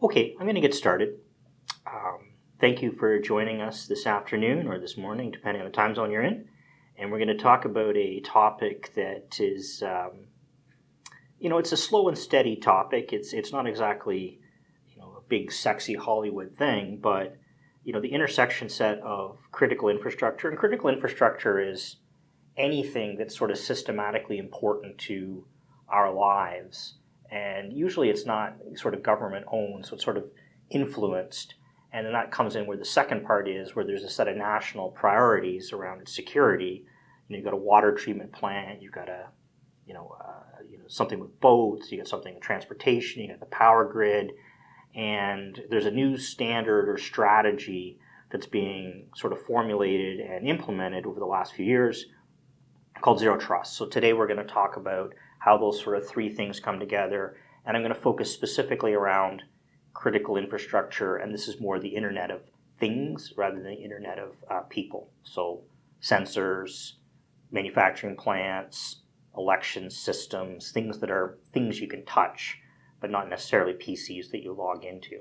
Okay, I'm going to get started. Thank you for joining us this afternoon or this morning, depending on the time zone you're in. And we're going to talk about a topic that is, it's a slow and steady topic. It's not exactly, a big, sexy Hollywood thing, but, the intersection set of critical infrastructure. And critical infrastructure is anything that's sort of systematically important to our lives. And usually it's not sort of government owned, so it's sort of influenced. And then that comes in where the second part is, where there's a set of national priorities around its security. You've got a water treatment plant, you've got something with boats, you got something with transportation, you got the power grid, and there's a new standard or strategy that's being sort of formulated and implemented over the last few years called Zero Trust. So today we're going to talk about how those sort of three things come together, and I'm going to focus specifically around critical infrastructure, and this is more the Internet of Things rather than the Internet of people. So sensors, manufacturing plants, election systems, things that are things you can touch, but not necessarily PCs that you log into.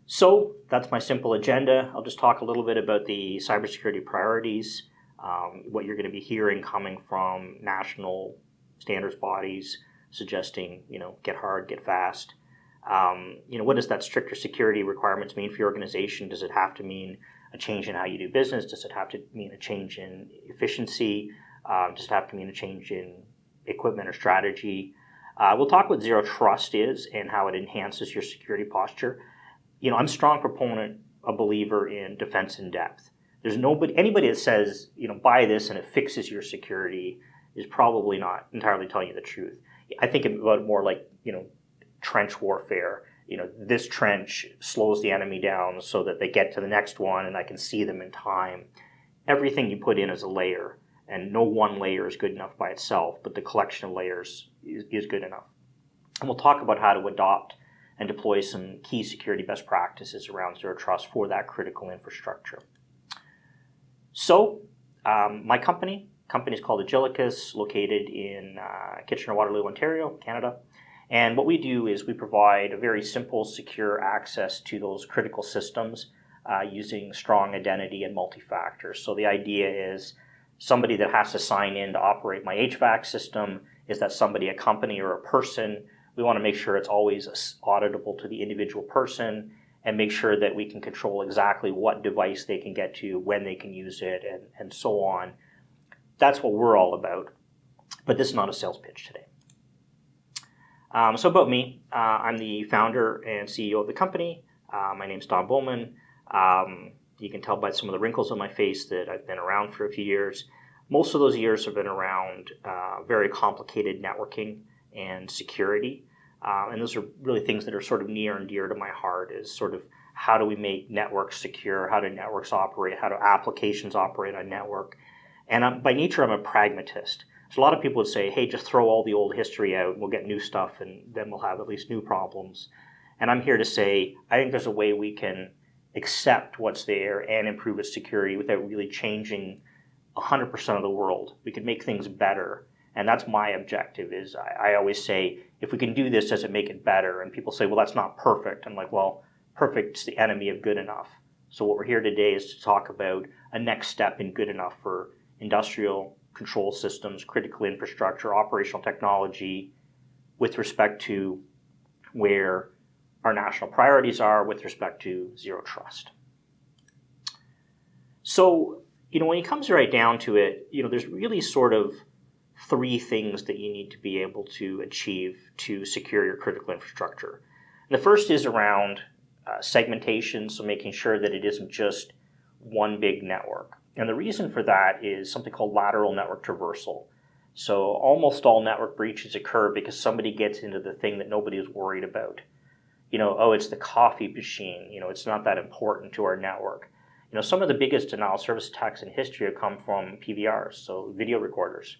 So that's my simple agenda. I'll just talk a little bit about the cybersecurity priorities, what you're going to be hearing coming from national standards bodies suggesting, get hard, get fast. What does that stricter security requirements mean for your organization? Does it have to mean a change in how you do business? Does it have to mean a change in efficiency? Does it have to mean a change in equipment or strategy? We'll talk what Zero Trust is and how it enhances your security posture. I'm a strong proponent, a believer in defense in depth. There's anybody that says, buy this and it fixes your security is probably not entirely telling you the truth. I think about it more like, trench warfare. This trench slows the enemy down so that they get to the next one and I can see them in time. Everything you put in is a layer, and no one layer is good enough by itself, but the collection of layers is good enough. And we'll talk about how to adopt and deploy some key security best practices around Zero Trust for that critical infrastructure. So, my company is called Agilicus, located in Kitchener-Waterloo, Ontario, Canada. And what we do is we provide a very simple, secure access to those critical systems using strong identity and multi-factor. So the idea is somebody that has to sign in to operate my HVAC system, is that somebody, a company or a person? We want to make sure it's always auditable to the individual person and make sure that we can control exactly what device they can get to, when they can use it, and so on. That's what we're all about. But this is not a sales pitch today. So about me, I'm the founder and CEO of the company. My name's Bowman. You can tell by some of the wrinkles on my face that I've been around for a few years. Most of those years have been around very complicated networking and security. And those are really things that are sort of near and dear to my heart, is sort of how do we make networks secure, how do networks operate, how do applications operate on network. And by nature, I'm a pragmatist. So a lot of people would say, hey, just throw all the old history out, we'll get new stuff, and then we'll have at least new problems. And I'm here to say, I think there's a way we can accept what's there and improve its security without really changing 100% of the world. We can make things better. And that's my objective. Is I always say, if we can do this, does it make it better? And people say, well, that's not perfect. I'm like, well, perfect's the enemy of good enough. So what we're here today is to talk about a next step in good enough for industrial control systems, critical infrastructure, operational technology, with respect to where our national priorities are with respect to Zero Trust. So, when it comes right down to it, there's really sort of three things that you need to be able to achieve to secure your critical infrastructure. And the first is around segmentation, so making sure that it isn't just one big network. And the reason for that is something called lateral network traversal. So almost all network breaches occur because somebody gets into the thing that nobody is worried about. It's the coffee machine. It's not that important to our network. Some of the biggest denial of service attacks in history have come from PVRs, so video recorders.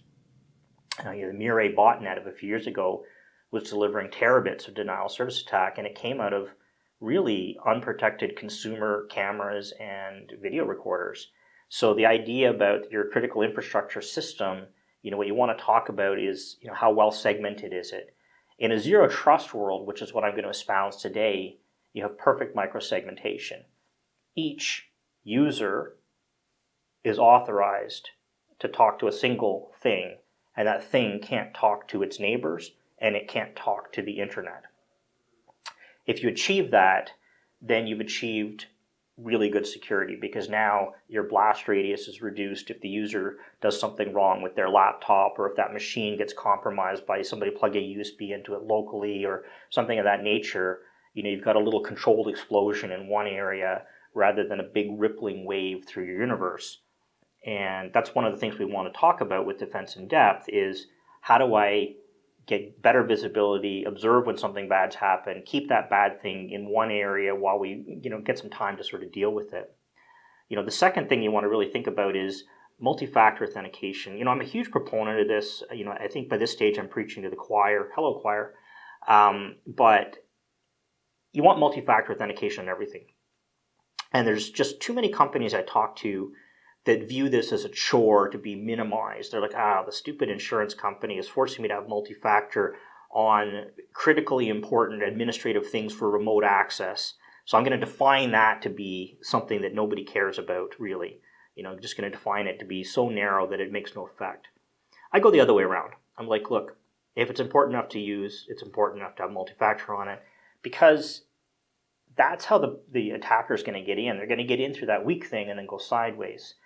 The Mirai botnet of a few years ago was delivering terabits of denial of service attack, and it came out of really unprotected consumer cameras and video recorders. So the idea about your critical infrastructure system, what you want to talk about is, how well segmented is it? In a zero trust world, which is what I'm going to espouse today, you have perfect microsegmentation. Each user is authorized to talk to a single thing, and that thing can't talk to its neighbors, and it can't talk to the internet. If you achieve that, then you've achieved really good security, because now your blast radius is reduced if the user does something wrong with their laptop, or if that machine gets compromised by somebody plugging a USB into it locally or something of that nature. You've got a little controlled explosion in one area rather than a big rippling wave through your universe. And that's one of the things we want to talk about with Defense in Depth is, how do I get better visibility, observe when something bad's happened, keep that bad thing in one area while we get some time to sort of deal with it. The second thing you want to really think about is multi-factor authentication. I'm a huge proponent of this. I think by this stage I'm preaching to the choir. Hello, choir. But you want multi-factor authentication on everything. And there's just too many companies I talk to that view this as a chore to be minimized. They're like, the stupid insurance company is forcing me to have multi-factor on critically important administrative things for remote access. So I'm going to define that to be something that nobody cares about, really. I'm just going to define it to be so narrow that it makes no effect. I go the other way around. I'm like, look, if it's important enough to use, it's important enough to have multi-factor on it, because that's how the attacker is going to get in. They're going to get in through that weak thing and then go sideways.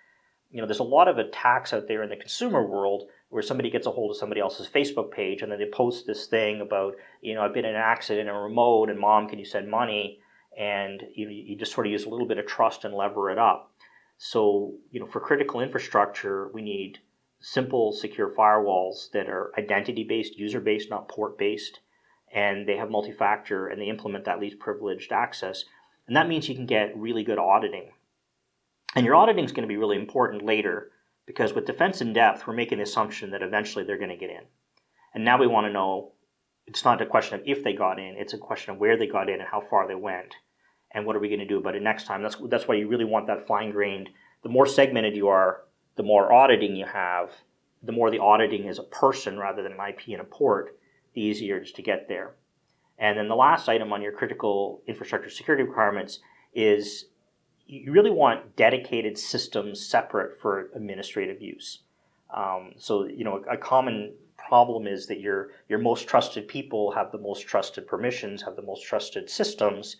There's a lot of attacks out there in the consumer world where somebody gets a hold of somebody else's Facebook page and then they post this thing about, I've been in an accident in a remote and mom, can you send money? And you just sort of use a little bit of trust and lever it up. So, for critical infrastructure, we need simple, secure firewalls that are identity-based, user-based, not port-based. And they have multi-factor and they implement that least privileged access. And that means you can get really good auditing. And your auditing is going to be really important later, because with Defense in Depth, we're making the assumption that eventually they're going to get in. And now we want to know, it's not a question of if they got in, it's a question of where they got in and how far they went. And what are we going to do about it next time? That's why you really want that fine-grained. The more segmented you are, the more auditing you have, the more the auditing is a person rather than an IP and a port, the easier it is to get there. And then the last item on your critical infrastructure security requirements is you really want dedicated systems separate for administrative use. So a common problem is that your most trusted people have the most trusted permissions, have the most trusted systems,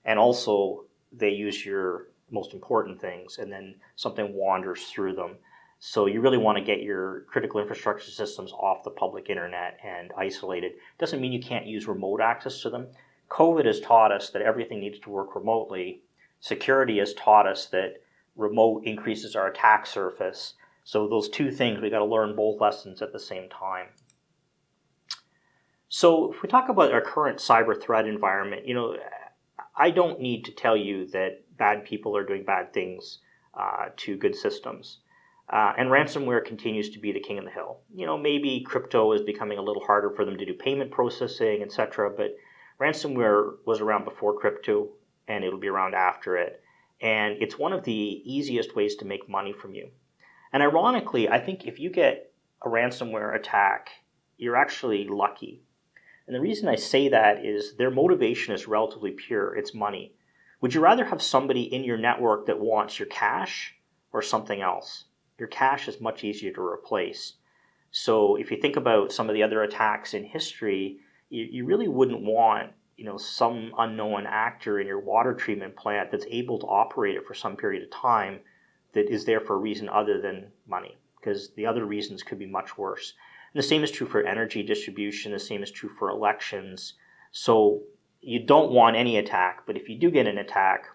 and also they use your most important things, and then something wanders through them. So you really want to get your critical infrastructure systems off the public internet and isolated. Doesn't mean you can't use remote access to them. COVID has taught us that everything needs to work remotely. Security has taught us that remote increases our attack surface. So those two things, we got to learn both lessons at the same time. So if we talk about our current cyber threat environment, I don't need to tell you that bad people are doing bad things to good systems. And ransomware continues to be the king of the hill. Maybe crypto is becoming a little harder for them to do payment processing, etc. But ransomware was around before crypto, and it'll be around after it. And it's one of the easiest ways to make money from you. And ironically, I think if you get a ransomware attack, you're actually lucky. And the reason I say that is their motivation is relatively pure. It's money. Would you rather have somebody in your network that wants your cash or something else? Your cash is much easier to replace. So if you think about some of the other attacks in history, you really wouldn't want some unknown actor in your water treatment plant that's able to operate it for some period of time that is there for a reason other than money, because the other reasons could be much worse. And the same is true for energy distribution. The same is true for elections. So you don't want any attack, but if you do get an attack,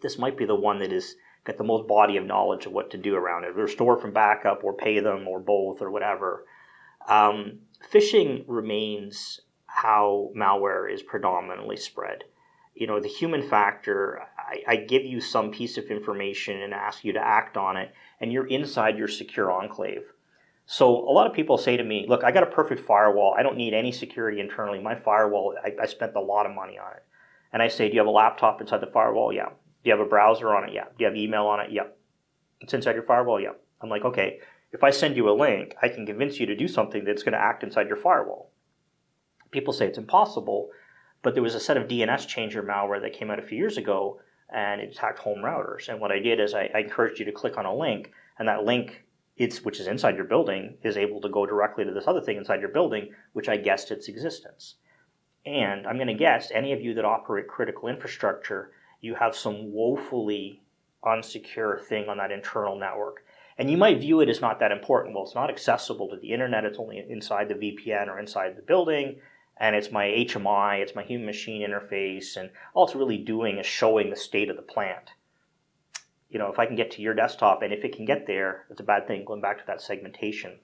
this might be the one that is got the most body of knowledge of what to do around it. Restore from backup or pay them or both or whatever. Phishing remains how malware is predominantly spread. The human factor, I give you some piece of information and ask you to act on it, and you're inside your secure enclave. So a lot of people say to me, look, I got a perfect firewall. I don't need any security internally. My firewall, I spent a lot of money on it. And I say, do you have a laptop inside the firewall? Yeah. Do you have a browser on it? Yeah. Do you have email on it? Yeah. It's inside your firewall? Yeah. I'm like, okay, if I send you a link, I can convince you to do something that's going to act inside your firewall. People say it's impossible, but there was a set of DNS changer malware that came out a few years ago, and it attacked home routers. And what I did is I encouraged you to click on a link, and that link, which is inside your building, is able to go directly to this other thing inside your building, which I guessed its existence. And I'm going to guess any of you that operate critical infrastructure, you have some woefully unsecure thing on that internal network. And you might view it as not that important. Well, it's not accessible to the internet. It's only inside the VPN or inside the building. And it's my HMI, it's my human machine interface. And all it's really doing is showing the state of the plant. You know, if I can get to your desktop, and if it can get there, it's a bad thing, going back to that segmentation.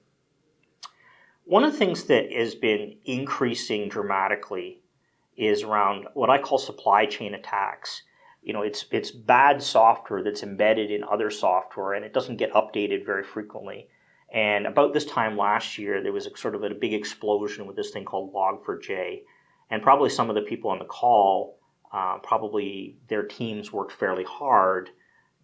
One of the things that has been increasing dramatically is around what I call supply chain attacks. You know, it's bad software that's embedded in other software, and it doesn't get updated very frequently. And about this time last year, there was a big explosion with this thing called Log4j. And probably some of the people on the call, probably their teams worked fairly hard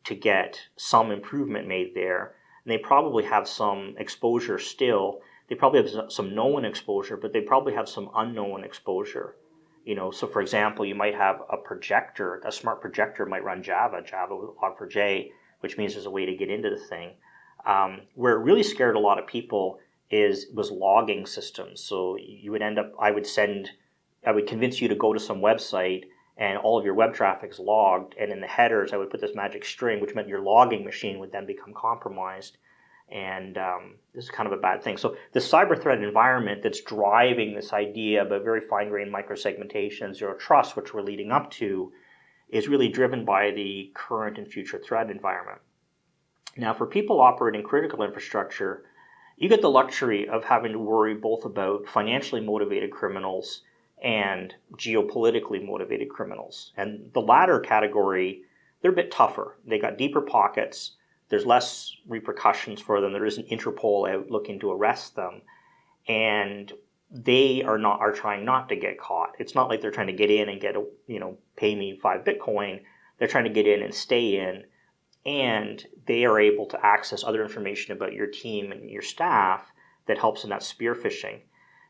to get some improvement made there. And they probably have some exposure still. They probably have some known exposure, but they probably have some unknown exposure. You know, so for example, you might have a projector, a smart projector might run Java with Log4j, which means there's a way to get into the thing. Where it really scared a lot of people was logging systems. So you would end up, I would convince you to go to some website and all of your web traffic is logged. And in the headers, I would put this magic string, which meant your logging machine would then become compromised. And this is kind of a bad thing. So the cyber threat environment that's driving this idea of a very fine-grained microsegmentation, zero trust, which we're leading up to, is really driven by the current and future threat environment. Now, for people operating critical infrastructure, you get the luxury of having to worry both about financially motivated criminals and geopolitically motivated criminals. And the latter category, they're a bit tougher. They got deeper pockets. There's less repercussions for them. There isn't Interpol out looking to arrest them. And they are trying not to get caught. It's not like they're trying to get in and pay me 5 Bitcoin. They're trying to get in and stay in. And they are able to access other information about your team and your staff that helps in that spear phishing.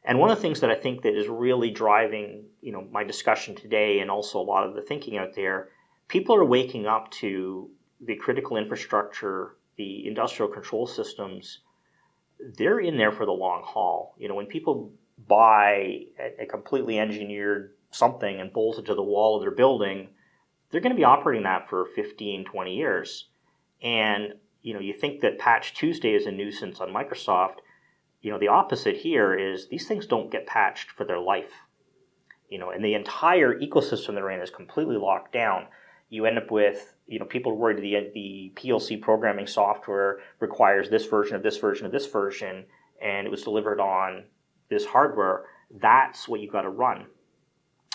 And one of the things that I think that is really driving, my discussion today, and also a lot of the thinking out there, people are waking up to the critical infrastructure, the industrial control systems. They're in there for the long haul. When people buy a completely engineered something and bolt it to the wall of their building, they're going to be operating that for 15, 20 years. And, you think that Patch Tuesday is a nuisance on Microsoft. The opposite here is these things don't get patched for their life. And the entire ecosystem they're in is completely locked down. You end up with, people are worried the PLC programming software requires this version of this version of this version, and it was delivered on this hardware. That's what you got to run.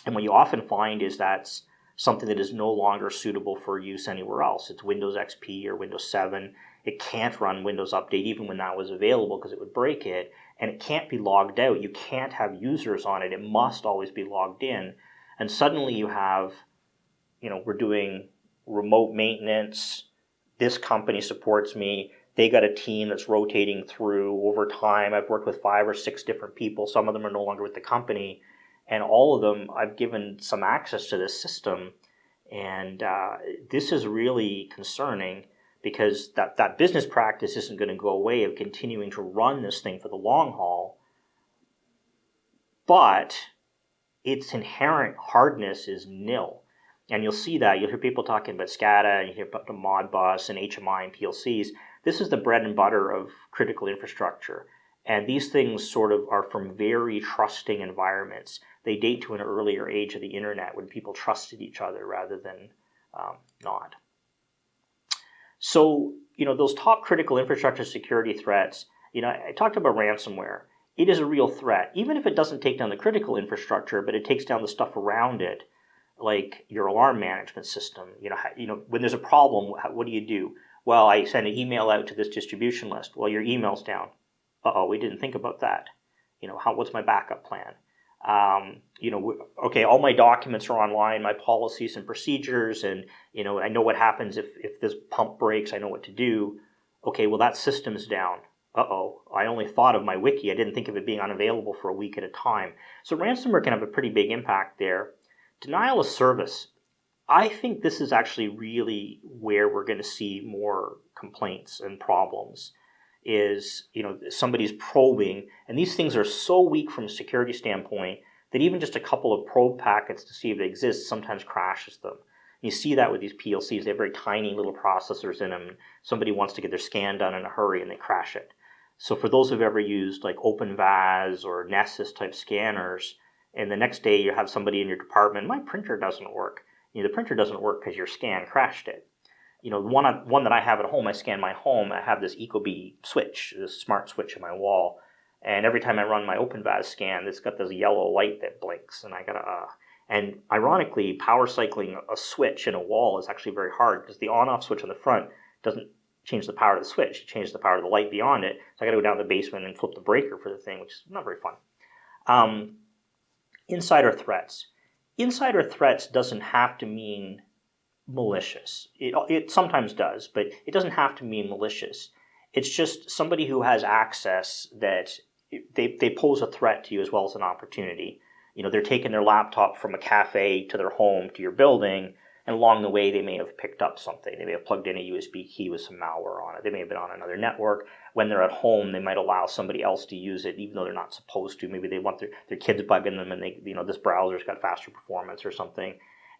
And what you often find is that's something that is no longer suitable for use anywhere else. It's Windows XP or Windows 7. It can't run Windows Update even when that was available because it would break it. And it can't be logged out. You can't have users on it. It must always be logged in. And suddenly you have, we're doing remote maintenance. This company supports me. They got a team that's rotating through over time. I've worked with 5 or 6 different people. Some of them are no longer with the company. And all of them, I've given some access to this system. And this is really concerning because that business practice isn't going to go away of continuing to run this thing for the long haul. But its inherent hardness is nil. And you'll see that. You'll hear people talking about SCADA, and you hear about the Modbus and HMI and PLCs. This is the bread and butter of critical infrastructure. And these things sort of are from very trusting environments. They date to an earlier age of the internet when people trusted each other rather than not. So, those top critical infrastructure security threats, I talked about ransomware. It is a real threat, even if it doesn't take down the critical infrastructure, but it takes down the stuff around it, like your alarm management system. When there's a problem, what do? Well, I send an email out to this distribution list. Well, your email's down. Uh-oh, we didn't think about that. What's my backup plan? Okay, all my documents are online, my policies and procedures, and, I know what happens if this pump breaks, I know what to do. Okay, well, that system's down. uh-oh, I only thought of my wiki. I didn't think of it being unavailable for a week at a time. So ransomware can have a pretty big impact there. Denial of service. I think this is actually really where we're going to see more complaints and problems is, somebody's probing, and these things are so weak from a security standpoint that even just a couple of probe packets to see if they exist sometimes crashes them. You see that with these PLCs. They have very tiny little processors in them. Somebody wants to get their scan done in a hurry and they crash it. So for those who've ever used like OpenVAS or Nessus type scanners, and the next day you have somebody in your department, my printer doesn't work. The printer doesn't work because your scan crashed it. One that I have at home, I scan my home, I have this Ecobee switch, this smart switch in my wall. And every time I run my OpenVAS scan, it's got this yellow light that blinks, and I gotta, and ironically, power cycling a switch in a wall is actually very hard because the on-off switch on the front doesn't change the power of the switch, it changes the power of the light beyond it. So I gotta go down to the basement and flip the breaker for the thing, which is not very fun. Insider threats. Insider threats doesn't have to mean malicious. It sometimes does, but it doesn't have to mean malicious. It's just somebody who has access that they pose a threat to you as well as an opportunity. They're taking their laptop from a cafe to their home to your building, and along the way they may have picked up something. They may have plugged in a USB key with some malware on it. They may have been on another network. When they're at home, they might allow somebody else to use it even though they're not supposed to. Maybe they want their kids bugging them and this browser's got faster performance or something.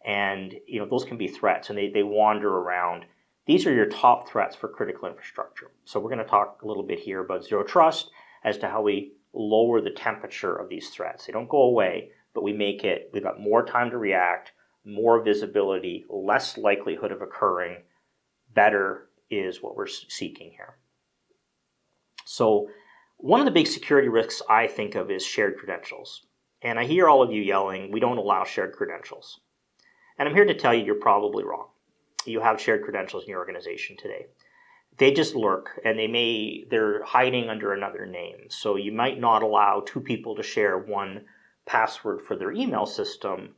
And those can be threats, and they wander around. These are your top threats for critical infrastructure. So we're going to talk a little bit here about zero trust as to how we lower the temperature of these threats. They don't go away, but we've got more time to react, more visibility, less likelihood of occurring. Better is what we're seeking here. So one of the big security risks I think of is shared credentials. And I hear all of you yelling, we don't allow shared credentials. And I'm here to tell you you're probably wrong. You have shared credentials in your organization today. They just lurk, and they're hiding under another name. So you might not allow two people to share one password for their email system,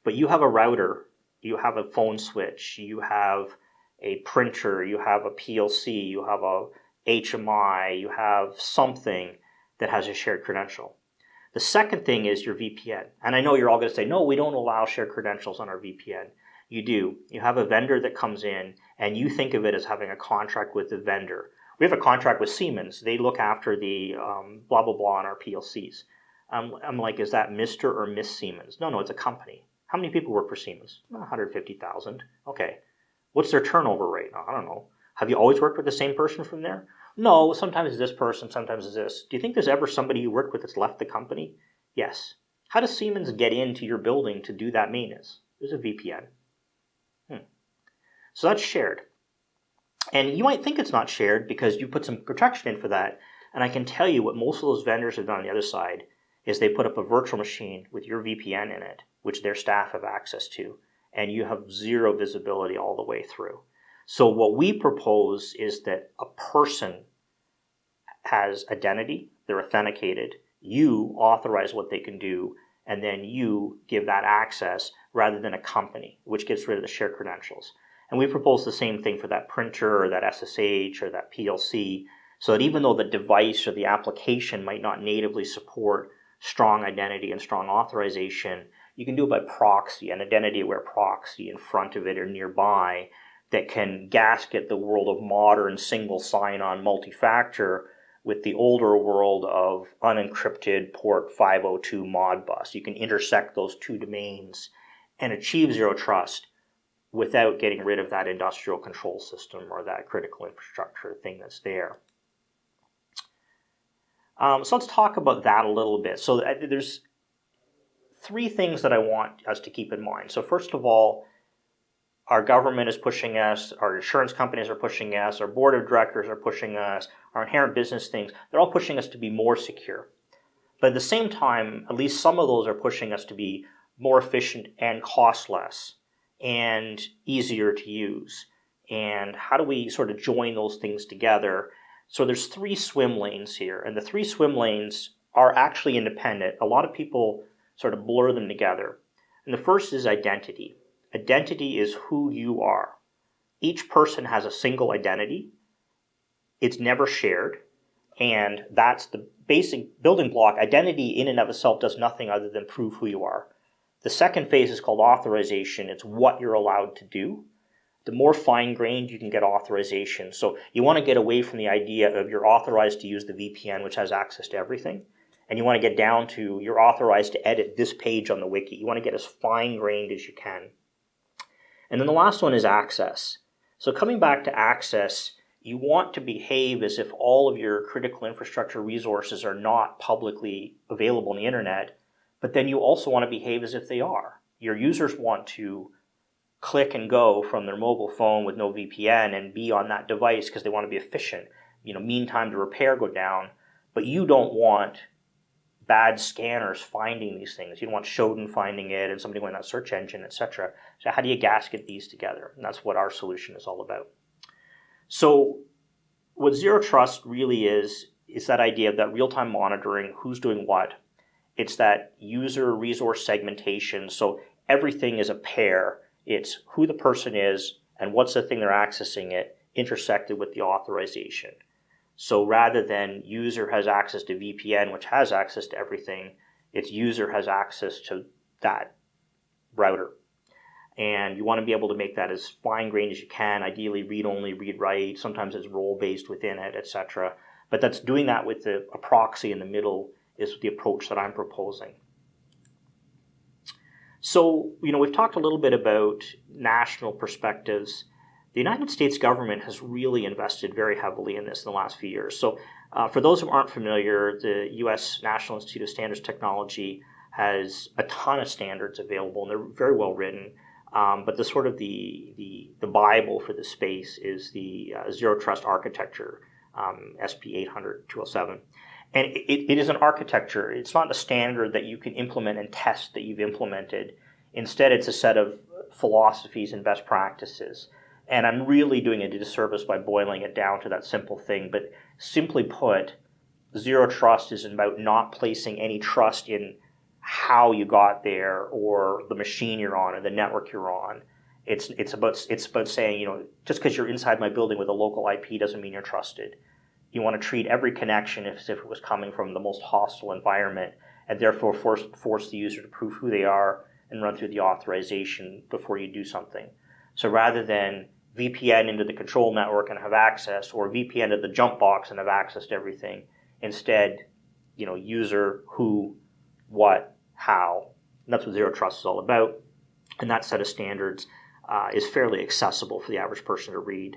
but you have a router, you have a phone switch, you have a printer, you have a PLC, you have a HMI, you have something that has a shared credential. The second thing is your VPN. And I know you're all going to say, no, we don't allow shared credentials on our VPN. You do. You have a vendor that comes in, and you think of it as having a contract with the vendor. We have a contract with Siemens. They look after the blah, blah, blah on our PLCs. I'm like, is that Mr. or Miss Siemens? No, it's a company. How many people work for Siemens? 150,000. Okay. What's their turnover rate? I don't know. Have you always worked with the same person from there? No, sometimes it's this person, sometimes it's this. Do you think there's ever somebody you worked with that's left the company? Yes. How does Siemens get into your building to do that maintenance? There's a VPN. So that's shared. And you might think it's not shared because you put some protection in for that. And I can tell you what most of those vendors have done on the other side is they put up a virtual machine with your VPN in it, which their staff have access to, and you have zero visibility all the way through. So what we propose is that a person has identity, they're authenticated, you authorize what they can do, and then you give that access rather than a company, which gets rid of the shared credentials. And we propose the same thing for that printer or that SSH or that PLC, so that even though the device or the application might not natively support strong identity and strong authorization, you can do it by proxy, an identity-aware proxy in front of it or nearby that can gasket the world of modern single sign-on multi-factor with the older world of unencrypted port 502 Modbus. You can intersect those two domains and achieve zero trust without getting rid of that industrial control system or that critical infrastructure thing that's there. So let's talk about that a little bit. So there's three things that I want us to keep in mind. So first of all, our government is pushing us, our insurance companies are pushing us, our board of directors are pushing us, our inherent business things, they're all pushing us to be more secure. But at the same time, at least some of those are pushing us to be more efficient and cost less and easier to use. And how do we sort of join those things together? So there's three swim lanes here, and the three swim lanes are actually independent. A lot of people sort of blur them together. And the first is identity. Identity is who you are. Each person has a single identity. It's never shared. And that's the basic building block. Identity in and of itself does nothing other than prove who you are. The second phase is called authorization. It's what you're allowed to do. The more fine-grained you can get authorization. So you want to get away from the idea of you're authorized to use the VPN, which has access to everything. And you want to get down to you're authorized to edit this page on the wiki. You want to get as fine-grained as you can. And then the last one is access. So coming back to access, you want to behave as if all of your critical infrastructure resources are not publicly available on the internet, but then you also want to behave as if they are. Your users want to click and go from their mobile phone with no VPN and be on that device because they want to be efficient. Mean time to repair go down, but you don't want bad scanners finding these things. You don't want Shodan finding it and somebody going on that search engine, etc. So how do you gasket these together? And that's what our solution is all about. So what Zero Trust really is that idea of that real-time monitoring, who's doing what. It's that user resource segmentation. So everything is a pair. It's who the person is and what's the thing they're accessing it intersected with the authorization. So rather than user has access to VPN, which has access to everything, it's user has access to that router. And you want to be able to make that as fine-grained as you can, ideally read-only, read-write. Sometimes it's role-based within it, etc. But that's doing that with a proxy in the middle is the approach that I'm proposing. So, we've talked a little bit about national perspectives. The United States government has really invested very heavily in this in the last few years. So for those who aren't familiar, the U.S. National Institute of Standards Technology has a ton of standards available, and they're very well written. But the sort of the Bible for this space is the Zero Trust Architecture, SP 800-207. And it is an architecture. It's not a standard that you can implement and test that you've implemented. Instead, it's a set of philosophies and best practices. And I'm really doing a disservice by boiling it down to that simple thing. But simply put, Zero Trust is about not placing any trust in how you got there or the machine you're on or the network you're on. It's about saying, just because you're inside my building with a local IP doesn't mean you're trusted. You want to treat every connection as if it was coming from the most hostile environment and therefore force the user to prove who they are and run through the authorization before you do something. So rather than VPN into the control network and have access, or VPN to the jump box and have access to everything, instead, user, who, what, how. And that's what Zero Trust is all about. And that set of standards is fairly accessible for the average person to read.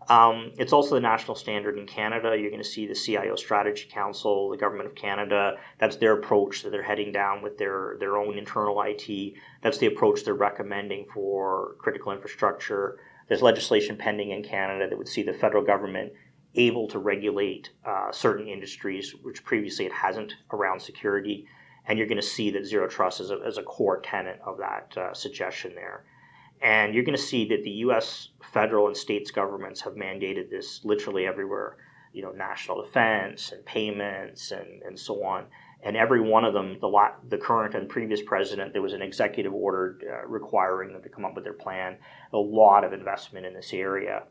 It's also the national standard in Canada. You're going to see the CIO Strategy Council, the Government of Canada. That's their approach that they're heading down with their own internal IT. That's the approach they're recommending for critical infrastructure. There's legislation pending in Canada that would see the federal government able to regulate certain industries, which previously it hasn't, around security. And you're going to see that Zero Trust is a core tenet of that suggestion there. And you're going to see that the U.S. federal and states governments have mandated this literally everywhere, national defense and payments and so on. And every one of them, the current and previous president, there was an executive order requiring them to come up with their plan. A lot of investment in this area.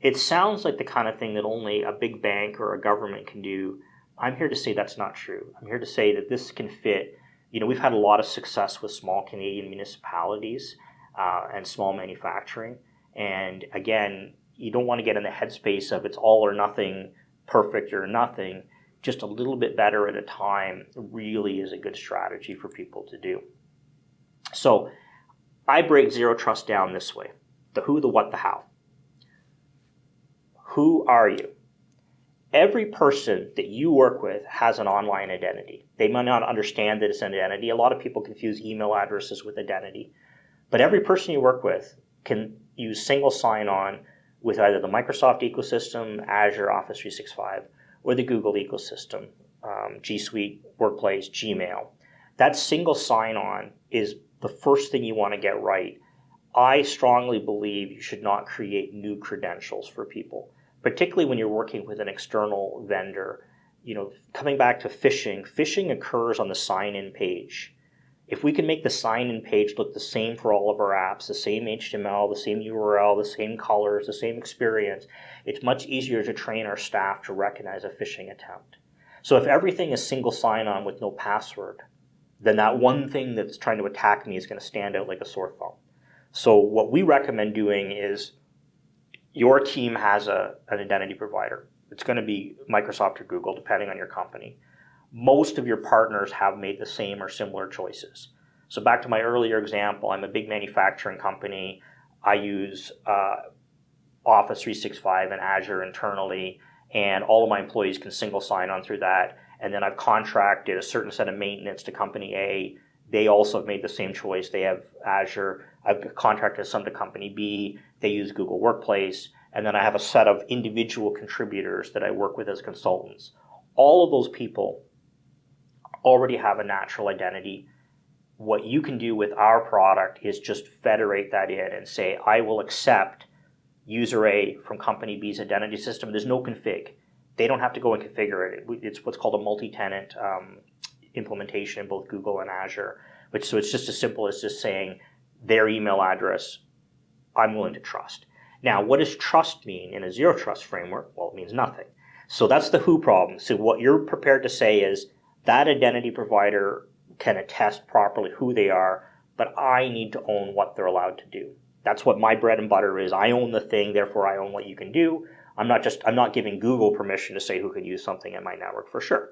It sounds like the kind of thing that only a big bank or a government can do. I'm here to say that's not true. I'm here to say that this can fit. We've had a lot of success with small Canadian municipalities and small manufacturing. And again, you don't want to get in the headspace of it's all or nothing, perfect or nothing. Just a little bit better at a time really is a good strategy for people to do. So I break Zero Trust down this way. The who, the what, the how. Who are you? Every person that you work with has an online identity. They might not understand that it's an identity. A lot of people confuse email addresses with identity. But every person you work with can use single sign-on with either the Microsoft ecosystem, Azure, Office 365, or the Google ecosystem, G Suite, Workplace, Gmail. That single sign-on is the first thing you want to get right. I strongly believe you should not create new credentials for people, particularly when you're working with an external vendor. Coming back to phishing occurs on the sign-in page. If we can make the sign-in page look the same for all of our apps, the same HTML, the same URL, the same colors, the same experience, it's much easier to train our staff to recognize a phishing attempt. So if everything is single sign-on with no password, then that one thing that's trying to attack me is going to stand out like a sore thumb. So what we recommend doing is your team has an identity provider. It's going to be Microsoft or Google, depending on your company. Most of your partners have made the same or similar choices. So back to my earlier example, I'm a big manufacturing company. I use Office 365 and Azure internally, and all of my employees can single sign on through that. And then I've contracted a certain set of maintenance to company A. They also have made the same choice. They have Azure. I've contracted some to company B. They use Google Workplace. And then I have a set of individual contributors that I work with as consultants. All of those people already have a natural identity. What you can do with our product is just federate that in and say, I will accept user A from company B's identity system. There's no config. They don't have to go and configure it. It's what's called a multi-tenant implementation in both Google and Azure. So it's just as simple as just saying their email address, I'm willing to trust. Now, what does trust mean in a zero trust framework? Well, it means nothing. So that's the who problem. So what you're prepared to say is that identity provider can attest properly who they are, but I need to own what they're allowed to do. That's what my bread and butter is. I own the thing, therefore I own what you can do. I'm not giving Google permission to say who can use something in my network for sure.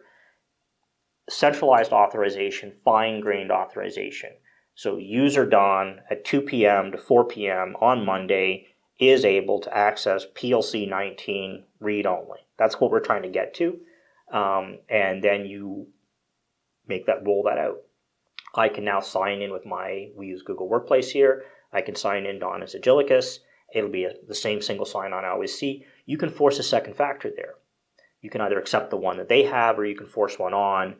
Centralized authorization, fine-grained authorization. So user Don at 2 p.m. to 4 p.m. on Monday is able to access PLC 19 read-only. That's what we're trying to get to. And then you roll that out. I can now sign in with we use Google Workplace here. I can sign in Don as Agilicus. It'll be the same single sign-on I always see. You can force a second factor there. You can either accept the one that they have or you can force one on.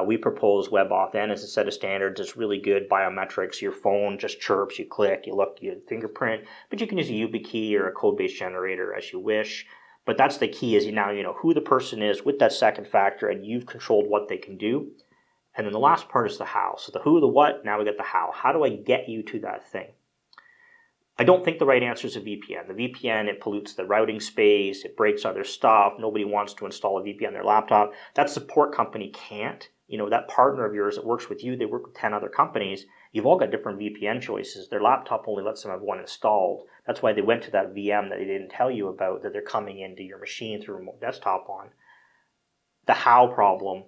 We propose WebAuthn as a set of standards. It's really good biometrics. Your phone just chirps, you click, you look, you fingerprint, but you can use a YubiKey or a code-based generator as you wish. But that's the key is now you know who the person is with that second factor and you've controlled what they can do. And then the last part is the how. So the who, the what, now we get the how. How do I get you to that thing? I don't think the right answer is a VPN. The VPN, it pollutes the routing space, it breaks other stuff. Nobody wants to install a VPN on their laptop. That support company can't. You know, that partner of yours that works with you, they work with 10 other companies. You've all got different VPN choices. Their laptop only lets them have one installed. That's why they went to that VM that they didn't tell you about, that they're coming into your machine through remote desktop on. The how problem.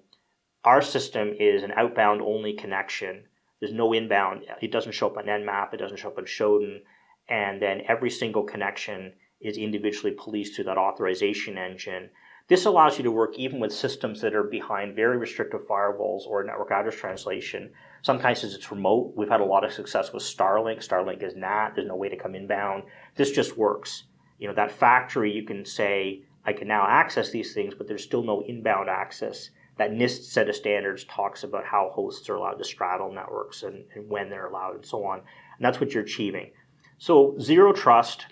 Our system is an outbound only connection. There's no inbound. It doesn't show up on Nmap. It doesn't show up on Shodan. And then every single connection is individually policed through that authorization engine. This allows you to work even with systems that are behind very restrictive firewalls or network address translation. Some cases it's remote. We've had a lot of success with Starlink. Starlink is NAT. There's no way to come inbound. This just works. You know, that factory, you can say, I can now access these things, but there's still no inbound access. That NIST set of standards talks about how hosts are allowed to straddle networks and when they're allowed and so on. And that's what you're achieving. So zero trust,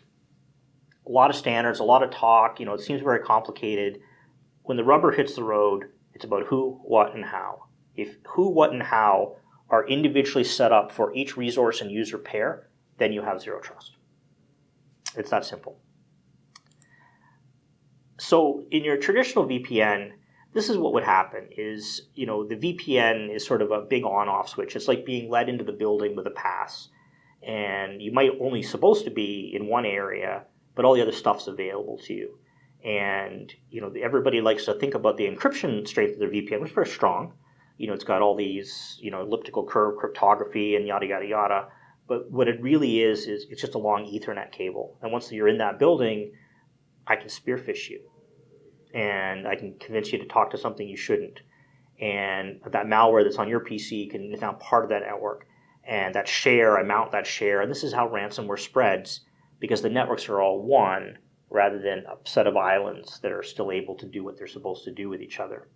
a lot of standards, a lot of talk, you know, it seems very complicated. When the rubber hits the road, it's about who, what, and how. If who, what, and how are individually set up for each resource and user pair, then you have zero trust. It's that simple. So in your traditional VPN, this is what would happen is, you know, the VPN is sort of a big on-off switch. It's like being led into the building with a pass. And you might only supposed to be in one area, but all the other stuff's available to you. And, you know, everybody likes to think about the encryption strength of their VPN, which is very strong. You know, it's got all these, you know, elliptical curve cryptography and yada, yada, yada. But what it really is it's just a long Ethernet cable. And once you're in that building, I can spearfish you. And I can convince you to talk to something you shouldn't. And that malware that's on your PC is now part of that network. And that share, I mount that share. And this is how ransomware spreads because the networks are all one rather than a set of islands that are still able to do what they're supposed to do with each other.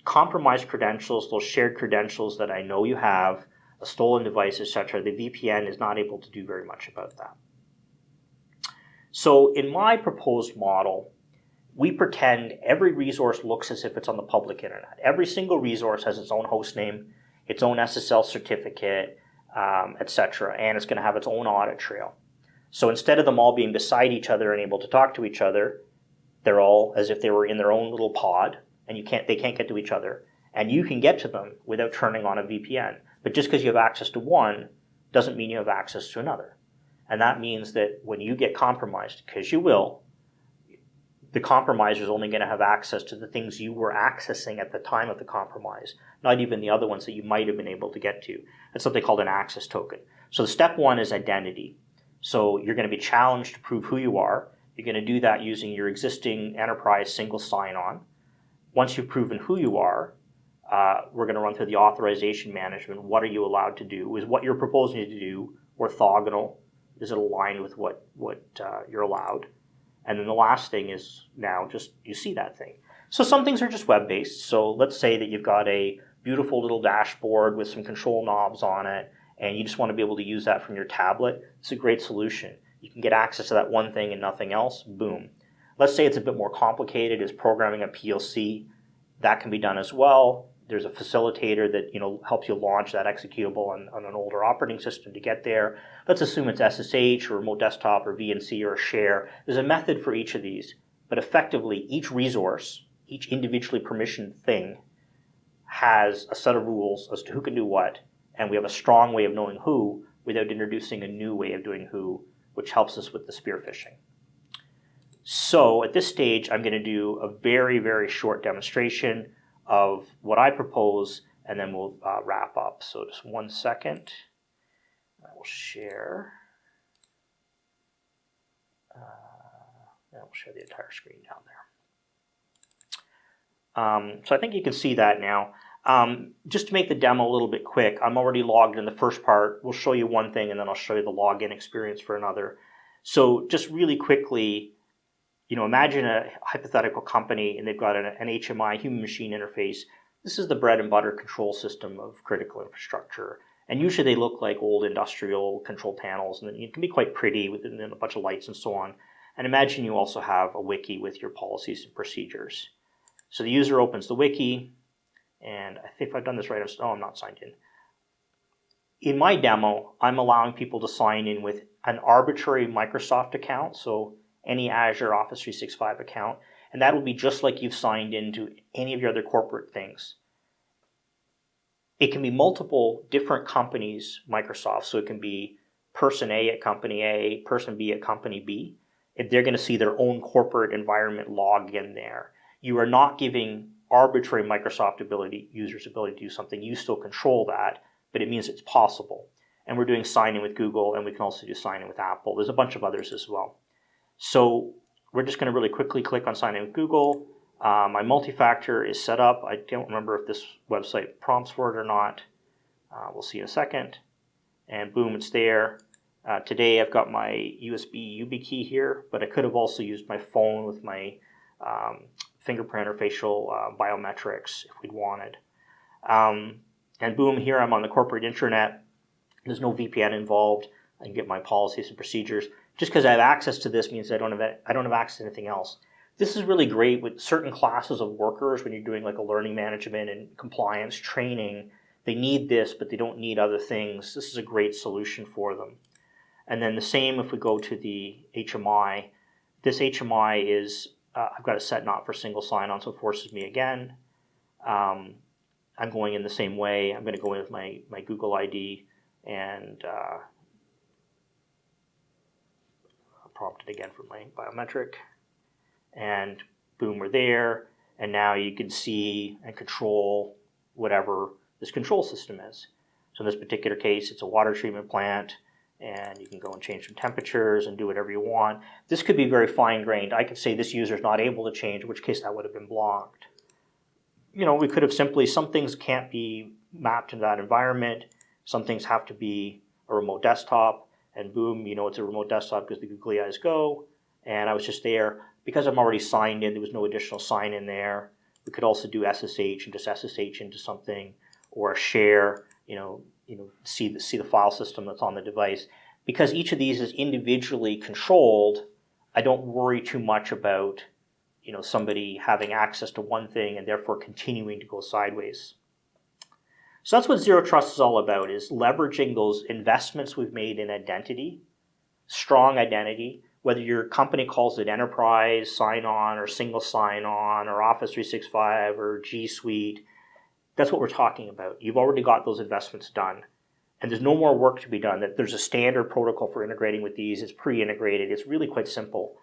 Compromised credentials, those shared credentials that I know you have, a stolen device, etc., the VPN is not able to do very much about that. So in my proposed model, we pretend every resource looks as if it's on the public internet. Every single resource has its own host name. its own SSL certificate, etc., and it's going to have its own audit trail. So instead of them all being beside each other and able to talk to each other, they're all as if they were in their own little pod, and they can't get to each other. And you can get to them without turning on a VPN. But just because you have access to one doesn't mean you have access to another. And that means that when you get compromised, because you will, the compromiser is only going to have access to the things you were accessing at the time of the compromise, not even the other ones that you might have been able to get to. That's something called an access token. So the step one is identity. So you're going to be challenged to prove who you are. You're going to do that using your existing enterprise single sign-on. Once you've proven who you are, we're going to run through the authorization management. What are you allowed to do? Is what you're proposing to do orthogonal? Is it aligned with what you're allowed? And then the last thing is now just you see that thing. So some things are just web-based. So let's say that you've got a beautiful little dashboard with some control knobs on it, and you just want to be able to use that from your tablet. It's a great solution. You can get access to that one thing and nothing else. Boom. Let's say it's a bit more complicated, is programming a PLC. That can be done as well. There's a facilitator that helps you launch that executable on an older operating system to get there. Let's assume it's SSH or remote desktop or VNC or a share. There's a method for each of these, but effectively each resource, each individually permissioned thing has a set of rules as to who can do what, and we have a strong way of knowing who without introducing a new way of doing who, which helps us with the spear phishing. So at this stage, I'm going to do a very, very short demonstration of what I propose, and then we'll wrap up. So just 1 second. I will share. And we'll share the entire screen down there. So I think you can see that now. Just to make the demo a little bit quick, I'm already logged in the first part. We'll show you one thing, and then I'll show you the login experience for another. So just really quickly, imagine a hypothetical company and they've got an HMI, human machine interface. This is the bread and butter control system of critical infrastructure. And usually they look like old industrial control panels, and it can be quite pretty with a bunch of lights and so on. And imagine you also have a wiki with your policies and procedures. So the user opens the wiki, and I think if I've done this right, I'm not signed in. In my demo, I'm allowing people to sign in with an arbitrary Microsoft account, so any Azure Office 365 account, and that will be just like you've signed into any of your other corporate things. It can be multiple different companies, Microsoft, so it can be person A at company A, person B at company B. If they're going to see their own corporate environment log in there. You are not giving arbitrary Microsoft users ability to do something. You still control that, but it means it's possible. And we're doing sign in with Google, and we can also do sign in with Apple. There's a bunch of others as well. So we're just going to really quickly click on sign in with Google. My multi-factor is set up. I don't remember if this website prompts for it or not. We'll see in a second. And boom, it's there. Today I've got my USB YubiKey here, but I could have also used my phone with my fingerprint or facial biometrics if we'd wanted. And boom, here I'm on the corporate intranet. There's no VPN involved. I can get my policies and procedures. Just because I have access to this means I don't have access to anything else. This is really great with certain classes of workers when you're doing like a learning management and compliance training. They need this, but they don't need other things. This is a great solution for them. And then the same if we go to the HMI. This HMI is, I've got it set not for single sign-on, so it forces me again. I'm going in the same way. I'm going to go in with my Google ID and prompt it again for my biometric. And boom, we're there. And now you can see and control whatever this control system is. So in this particular case, it's a water treatment plant, and you can go and change some temperatures and do whatever you want. This could be very fine-grained. I could say this user is not able to change, in which case that would have been blocked. We could have simply, some things can't be mapped into that environment. Some things have to be a remote desktop, and boom, it's a remote desktop because the googly eyes go. And I was just there. Because I'm already signed in, there was no additional sign in there. We could also do SSH and just SSH into something, or a share, see the file system that's on the device. Because each of these is individually controlled, I don't worry too much about somebody having access to one thing and therefore continuing to go sideways. So that's what Zero Trust is all about, is leveraging those investments we've made in identity, strong identity, whether your company calls it enterprise sign-on or single sign-on or Office 365 or G Suite. That's what we're talking about. You've already got those investments done. And there's no more work to be done. That there's a standard protocol for integrating with these. It's pre-integrated. It's really quite simple.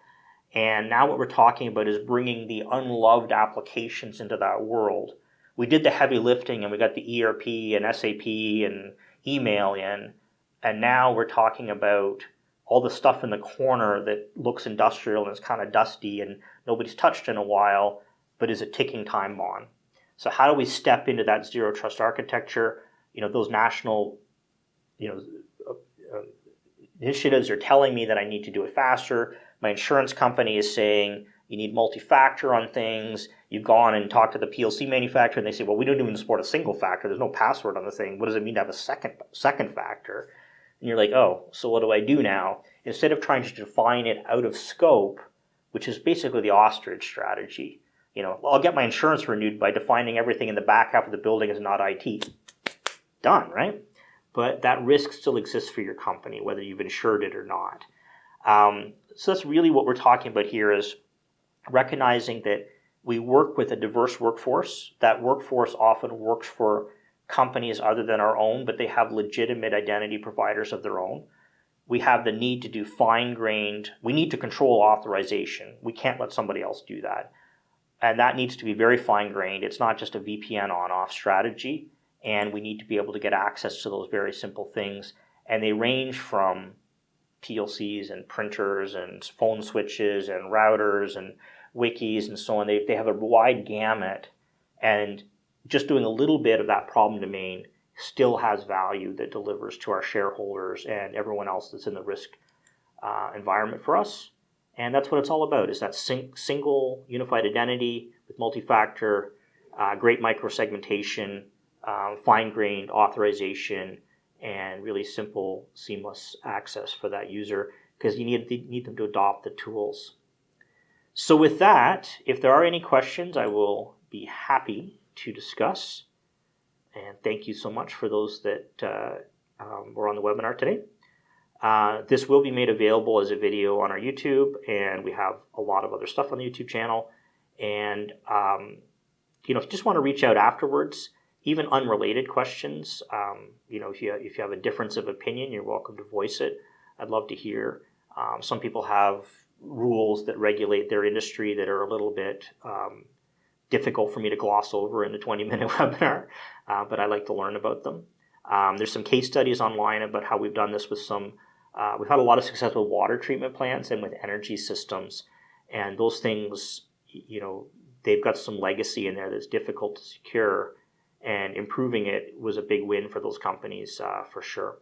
And now what we're talking about is bringing the unloved applications into that world. We did the heavy lifting and we got the ERP and SAP and email in. And now we're talking about all the stuff in the corner that looks industrial and is kind of dusty and nobody's touched in a while, but is a ticking time bomb. So how do we step into that Zero Trust architecture? Those national initiatives are telling me that I need to do it faster. My insurance company is saying you need multi-factor on things. You've gone and talked to the PLC manufacturer and they say, well, we don't even support a single factor. There's no password on the thing. What does it mean to have a second factor? And you're like, oh, so what do I do now? Instead of trying to define it out of scope, which is basically the ostrich strategy. I'll get my insurance renewed by defining everything in the back half of the building as not IT. Done, right? But that risk still exists for your company, whether you've insured it or not. So that's really what we're talking about here, is recognizing that we work with a diverse workforce. That workforce often works for companies other than our own, but they have legitimate identity providers of their own. We have the need to do fine-grained, we need to control authorization. We can't let somebody else do that. And that needs to be very fine-grained. It's not just a VPN on-off strategy. And we need to be able to get access to those very simple things. And they range from PLCs and printers and phone switches and routers and wikis and so on. They have a wide gamut. And just doing a little bit of that problem domain still has value that delivers to our shareholders and everyone else that's in the risk environment for us. And that's what it's all about, is that single unified identity with multi-factor, great microsegmentation, fine-grained authorization, and really simple, seamless access for that user, because you need them to adopt the tools. So with that, if there are any questions, I will be happy to discuss. And thank you so much for those that were on the webinar today. This will be made available as a video on our YouTube, and we have a lot of other stuff on the YouTube channel. And if you just want to reach out afterwards, even unrelated questions, if you have a difference of opinion, you're welcome to voice it. I'd love to hear. Some people have rules that regulate their industry that are a little bit difficult for me to gloss over in a 20-minute webinar, but I like to learn about them. There's some case studies online about how we've done this with we've had a lot of success with water treatment plants and with energy systems. And those things, they've got some legacy in there that's difficult to secure. And improving it was a big win for those companies, for sure.